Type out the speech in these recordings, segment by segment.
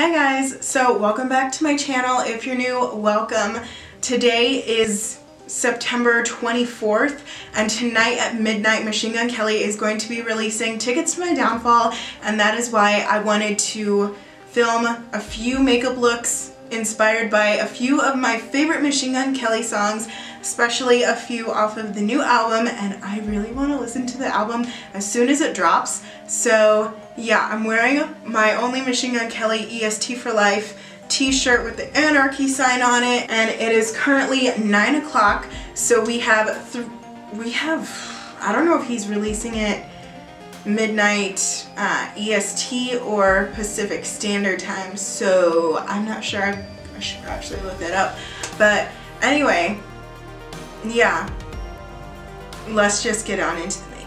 Hi guys, so welcome back to my channel. If you're new, welcome. Today is September 24th and tonight at midnight Machine Gun Kelly is going to be releasing Tickets to My Downfall, and that is why I wanted to film a few makeup looks inspired by a few of my favorite Machine Gun Kelly songs, especially a few off of the new album, and I really want to listen to the album as soon as it drops. So yeah, I'm wearing my only Machine Gun Kelly EST for Life t-shirt with the anarchy sign on it, and it is currently 9 o'clock, so we have, I don't know if he's releasing it midnight EST or Pacific Standard Time, so I'm not sure. I should actually look that up. But anyway, yeah, let's just get on into the makeup.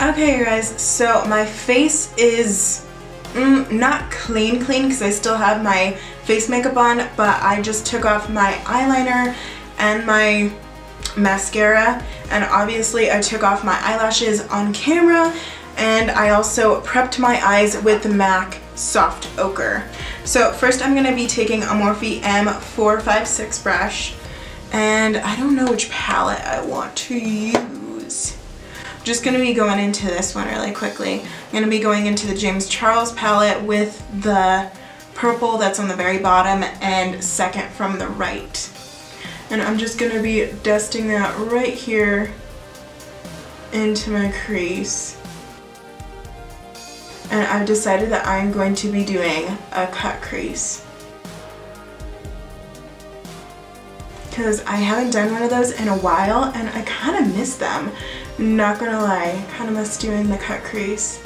Okay, you guys, so my face is not clean because I still have my face makeup on, but I just took off my eyeliner and my mascara, and obviously I took off my eyelashes on camera, and I also prepped my eyes with the MAC Soft Ochre. So first I'm going to be taking a Morphe M456 brush, and I don't know which palette I want to use. I'm just going to be going into this one really quickly. I'm going to be going into the James Charles palette with the purple that's on the very bottom and second from the right. And I'm just going to be dusting that right here into my crease. And I've decided that I'm going to be doing a cut crease, because I haven't done one of those in a while and I kind of miss them. Not gonna lie, kind of miss doing the cut crease.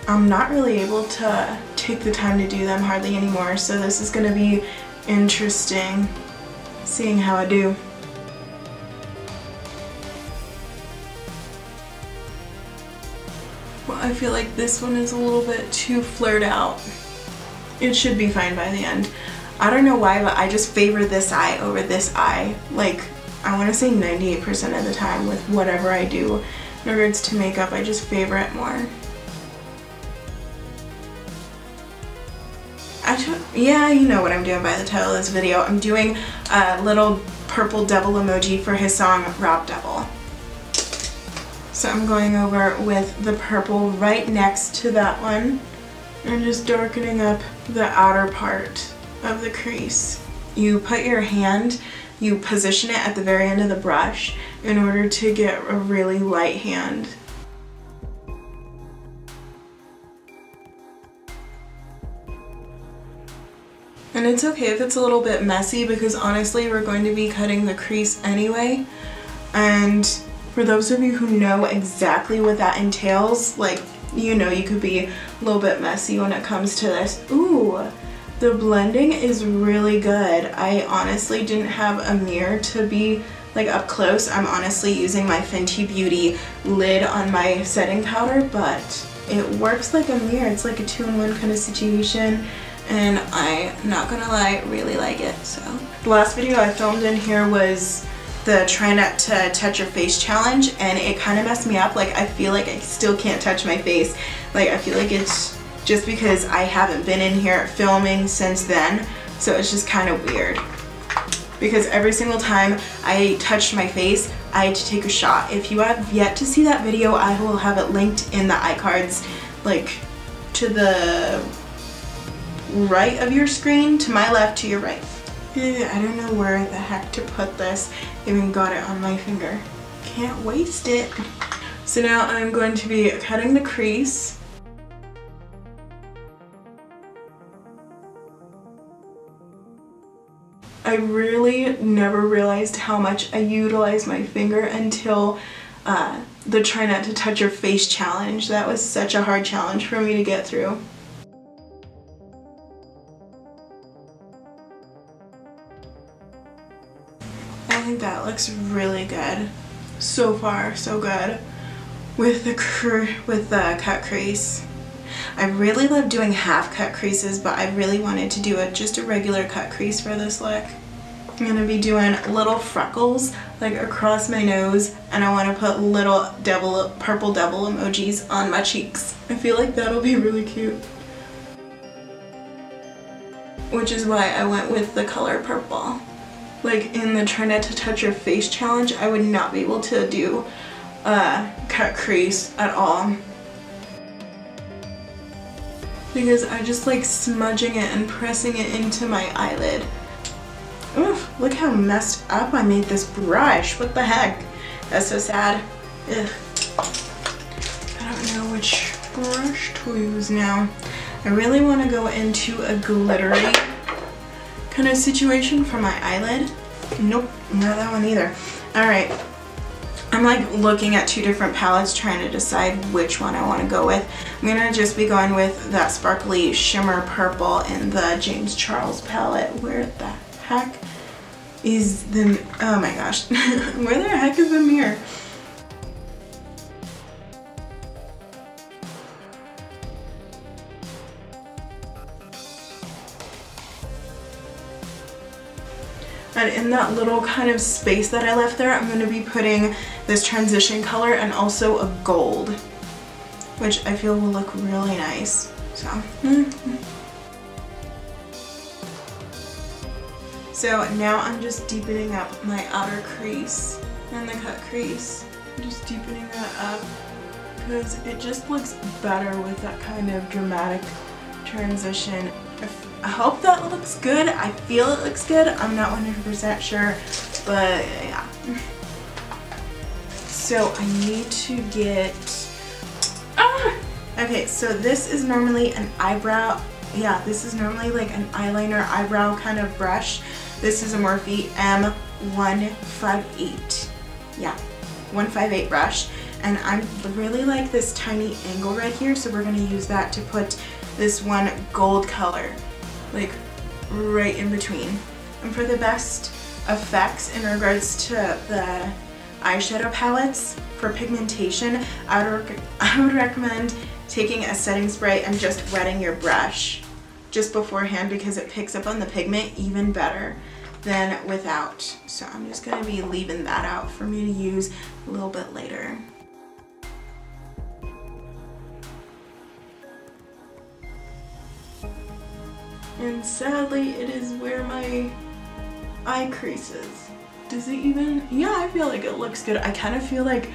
I'm not really able to take the time to do them hardly anymore, so this is gonna be interesting seeing how I do. Well, I feel like this one is a little bit too flared out. It should be fine by the end. I don't know why, but I just favor this eye over this eye. Like, I want to say 98% of the time with whatever I do in regards to makeup, I just favor it more. Yeah, you know what I'm doing by the title of this video. I'm doing a little purple devil emoji for his song Rob Devil. So I'm going over with the purple right next to that one and just darkening up the outer part of the crease. You put your hand, you position it at the very end of the brush in order to get a really light hand. And it's okay if it's a little bit messy, because honestly we're going to be cutting the crease anyway, and for those of you who know exactly what that entails, like, you know, you could be a little bit messy when it comes to this. Ooh, the blending is really good. I honestly didn't have a mirror to be like up close. I'm honestly using my Fenty Beauty lid on my setting powder, but it works like a mirror. It's like a two-in-one kind of situation, and I'm not gonna lie, really like it. So the last video I filmed in here was the try not to touch your face challenge, and it kind of messed me up. Like, I feel like I still can't touch my face. Like, I feel like it's just because I haven't been in here filming since then, so it's just kind of weird. Because every single time I touched my face, I had to take a shot. If you have yet to see that video, I will have it linked in the iCards, like to the right of your screen, to my left, to your right. I don't know where the heck to put this. Even got it on my finger. Can't waste it. So now I'm going to be cutting the crease. I really never realized how much I utilize my finger until the try not to touch your face challenge. That was such a hard challenge for me to get through. I think that looks really good. So far, so good with the cut crease. I really love doing half cut creases, but I really wanted to do just a regular cut crease for this look. I'm going to be doing little freckles like across my nose, and I want to put little purple devil emojis on my cheeks. I feel like that'll be really cute. Which is why I went with the color purple. Like in the try not to touch your face challenge, I would not be able to do cut crease at all. Because I just like smudging it and pressing it into my eyelid. Oof, look how messed up I made this brush. What the heck? That's so sad. Ugh. I don't know which brush to use now. I really want to go into a glittery kind of situation for my eyelid. Nope, not that one either. Alright. I'm like looking at two different palettes trying to decide which one I want to go with. I'm gonna just be going with that sparkly shimmer purple in the James Charles palette. Where the heck is the, oh my gosh, where the heck is the mirror? And in that little kind of space that I left there, I'm going to be putting this transition color and also a gold, which I feel will look really nice. So now I'm just deepening up my outer crease and the cut crease. I'm just deepening that up because it just looks better with that kind of dramatic transition. I hope that looks good. I feel it looks good. I'm not 100% sure, but yeah. So I need to get, okay, so this is normally an eyebrow, yeah, this is normally like an eyeliner eyebrow kind of brush. This is a Morphe M158, yeah, 158 brush. And I really like this tiny angle right here, so we're gonna use that to put this one gold color, like right in between. And for the best effects in regards to the eyeshadow palettes for pigmentation, I would recommend taking a setting spray and just wetting your brush just beforehand because it picks up on the pigment even better than without. So I'm just gonna be leaving that out for me to use a little bit later. And sadly, it is where my eye crease is. Does it even? Yeah, I feel like it looks good. I kind of feel like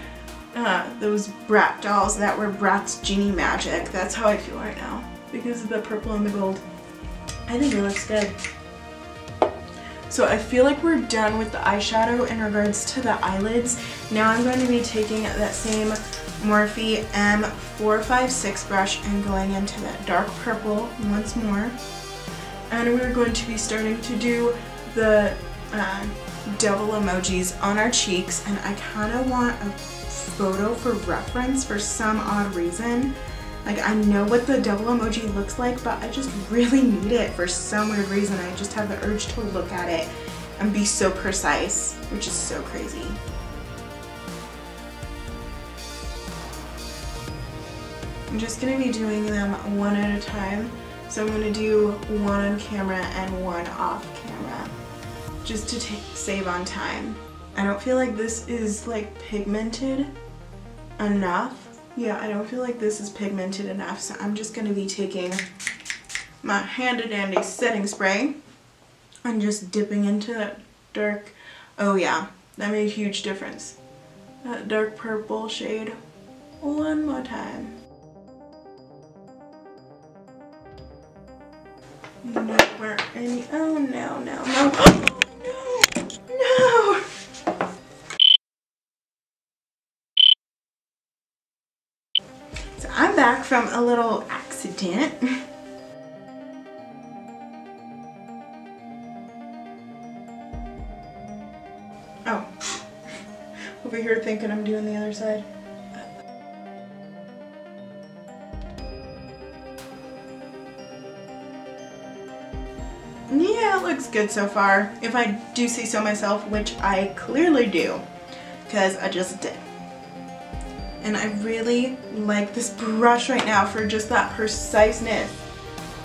those Brat dolls that were Brat's Genie Magic. That's how I feel right now because of the purple and the gold. I think it looks good. So I feel like we're done with the eyeshadow in regards to the eyelids. Now I'm going to be taking that same Morphe M456 brush and going into that dark purple once more. And we're going to be starting to do the devil emojis on our cheeks, and I kind of want a photo for reference for some odd reason. Like, I know what the devil emoji looks like, but I just really need it for some weird reason. I just have the urge to look at it and be so precise, which is so crazy. I'm just going to be doing them one at a time. So I'm going to do one on camera and one off camera, just to save on time. I don't feel like this is like pigmented enough. Yeah, I don't feel like this is pigmented enough, so I'm just going to be taking my handy dandy setting spray and just dipping into that dark, oh yeah, that made a huge difference. That dark purple shade one more time. Nowhere any, oh no, no, no, no, no. So I'm back from a little accident. Oh, over here thinking I'm doing the other side. Yeah, it looks good so far. If I do say so myself, which I clearly do, because I just did. And I really like this brush right now for just that preciseness.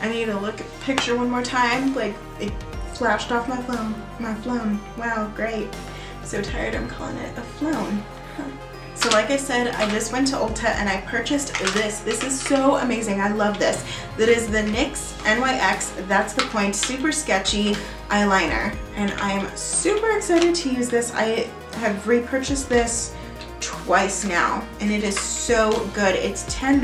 I need to look at the picture one more time. Like, it flashed off my phone. Wow, great. So tired I'm calling it a flown. So like I said, I just went to Ulta and I purchased this. This is so amazing. I love this. That is the NYX NYX That's the Point Super Sketchy Eyeliner. And I'm super excited to use this. I have repurchased this twice now and it is so good. It's $10.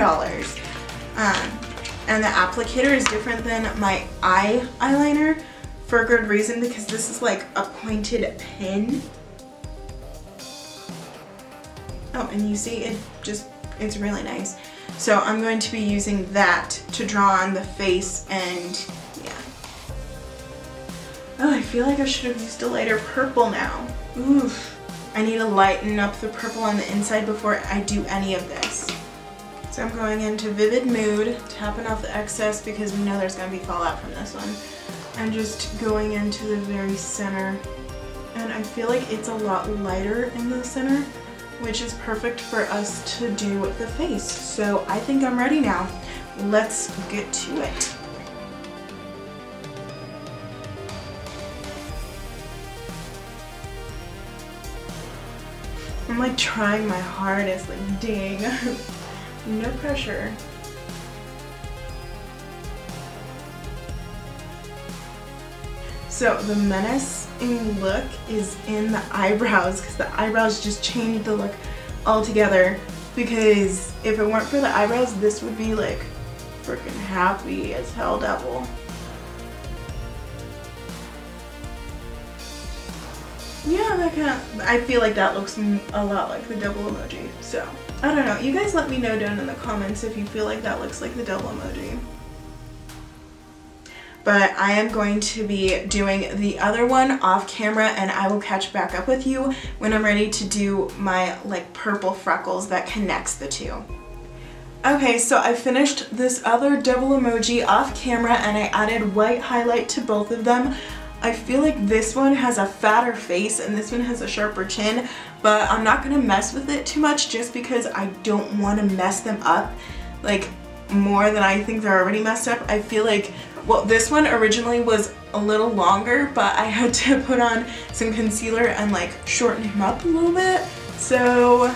And the applicator is different than my eyeliner for a good reason, because this is like a pointed pin. Oh, and you see it's really nice. So I'm going to be using that to draw on the face, and yeah. Oh, I feel like I should have used a lighter purple now. Oof. I need to lighten up the purple on the inside before I do any of this. So I'm going into Vivid Mood, tapping off the excess because we know there's going to be fallout from this one. I'm just going into the very center, and I feel like it's a lot lighter in the center, which is perfect for us to do the face. So I think I'm ready now. Let's get to it. I'm like trying my hardest, like dang. No pressure. So the menacing look is in the eyebrows, because the eyebrows just change the look altogether. Because if it weren't for the eyebrows, this would be like freaking happy as hell devil. Yeah, I feel like that looks a lot like the devil emoji. So I don't know. You guys let me know down in the comments if you feel like that looks like the devil emoji. But I am going to be doing the other one off camera, and I will catch back up with you when I'm ready to do my like purple freckles that connects the two. Okay, so I finished this other devil emoji off camera and I added white highlight to both of them. I feel like this one has a fatter face and this one has a sharper chin, but I'm not gonna mess with it too much just because I don't want to mess them up like more than I think they're already messed up. I feel like, well, this one originally was a little longer, but I had to put on some concealer and like shorten him up a little bit. So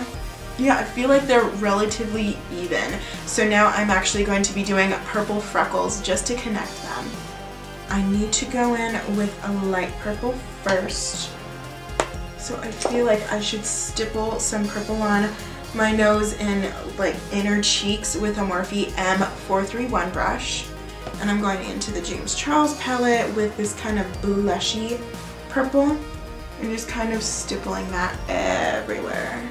yeah, I feel like they're relatively even. So now I'm actually going to be doing purple freckles just to connect them. I need to go in with a light purple first. So I feel like I should stipple some purple on my nose and like inner cheeks with a Morphe M431 brush. And I'm going into the James Charles palette with this kind of blushy purple and just kind of stippling that everywhere.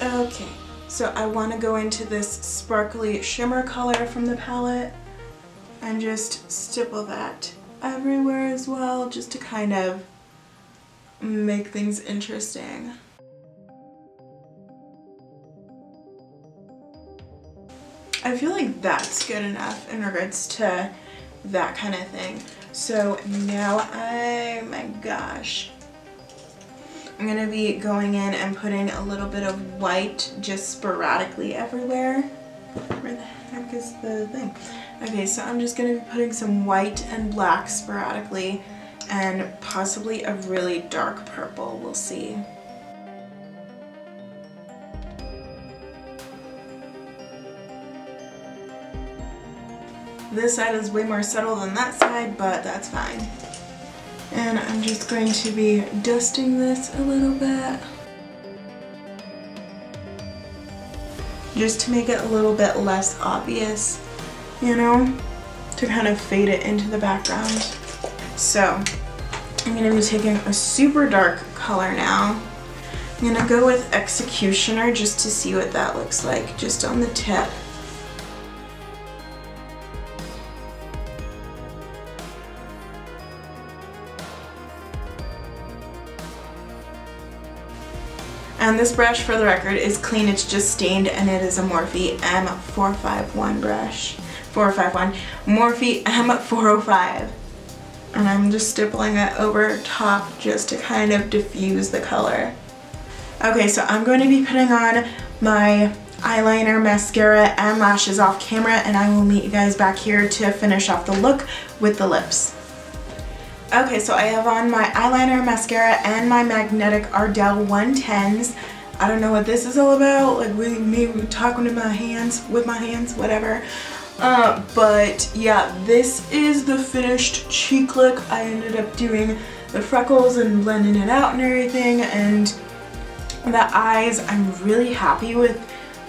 Okay, so I want to go into this sparkly shimmer color from the palette and just stipple that everywhere as well, just to kind of make things interesting. I feel like that's good enough in regards to that kind of thing. So now, oh my gosh, I'm gonna be going in and putting a little bit of white just sporadically everywhere. Where the heck is the thing? Okay, so I'm just gonna be putting some white and black sporadically and possibly a really dark purple, we'll see. This side is way more subtle than that side, but that's fine. And I'm just going to be dusting this a little bit, just to make it a little bit less obvious, you know, to kind of fade it into the background. So I'm going to be taking a super dark color now. I'm going to go with Executioner just to see what that looks like, just on the tip. And this brush, for the record, is clean. It's just stained, and it is a Morphe M451 brush. 451. Morphe M405. And I'm just stippling it over top just to kind of diffuse the color. Okay, so I'm going to be putting on my eyeliner, mascara, and lashes off camera, and I will meet you guys back here to finish off the look with the lips. Okay, so I have on my eyeliner, mascara, and my Magnetic Ardell 110s. I don't know what this is all about, like me talking to my hands, whatever. But yeah, this is the finished cheek look. I ended up doing the freckles and blending it out and everything, and the eyes, I'm really happy with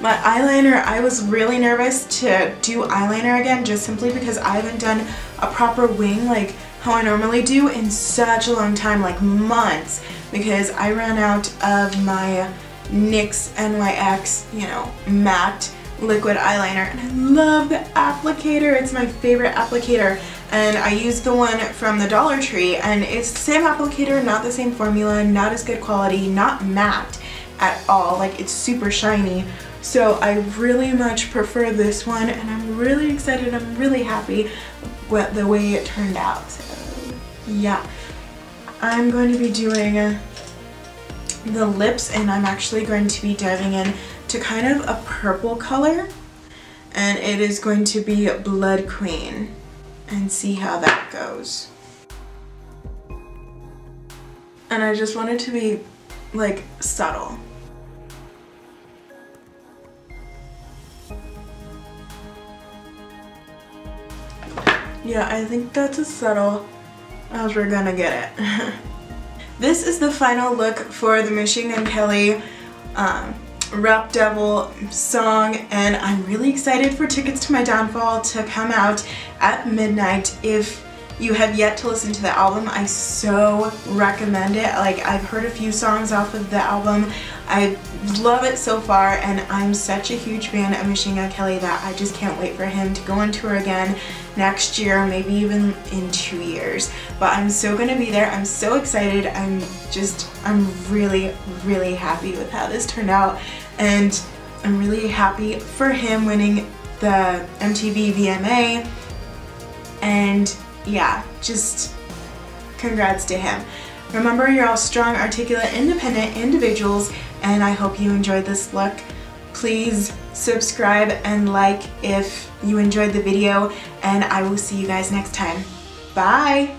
my eyeliner. I was really nervous to do eyeliner again, just simply because I haven't done a proper wing like how I normally do in such a long time, like months, because I ran out of my NYX NYX, you know, matte liquid eyeliner, and I love the applicator. It's my favorite applicator, and I used the one from the Dollar Tree, and it's the same applicator, not the same formula, not as good quality, not matte at all, like it's super shiny. So I really much prefer this one, and I'm really excited, I'm really happy with the way it turned out. So yeah, I'm going to be doing the lips, and I'm actually going to be diving in to kind of a purple color, and it is going to be Blood Queen, and see how that goes. And I just want it to be like subtle. Yeah, I think that's as subtle as we're gonna get it. This is the final look for the Machine Gun Kelly Rap Devil song, and I'm really excited for Tickets to My Downfall to come out at midnight. If you have yet to listen to the album, I so recommend it. Like, I've heard a few songs off of the album. I love it so far, and I'm such a huge fan of Machine Gun Kelly that I just can't wait for him to go on tour again next year, maybe even in 2 years. But I'm so gonna be there. I'm so excited. I'm really, really happy with how this turned out, and I'm really happy for him winning the MTV VMA, and yeah, just congrats to him. Remember, you're all strong, articulate, independent individuals, and I hope you enjoyed this look. Please subscribe and like if you enjoyed the video, and I will see you guys next time. Bye!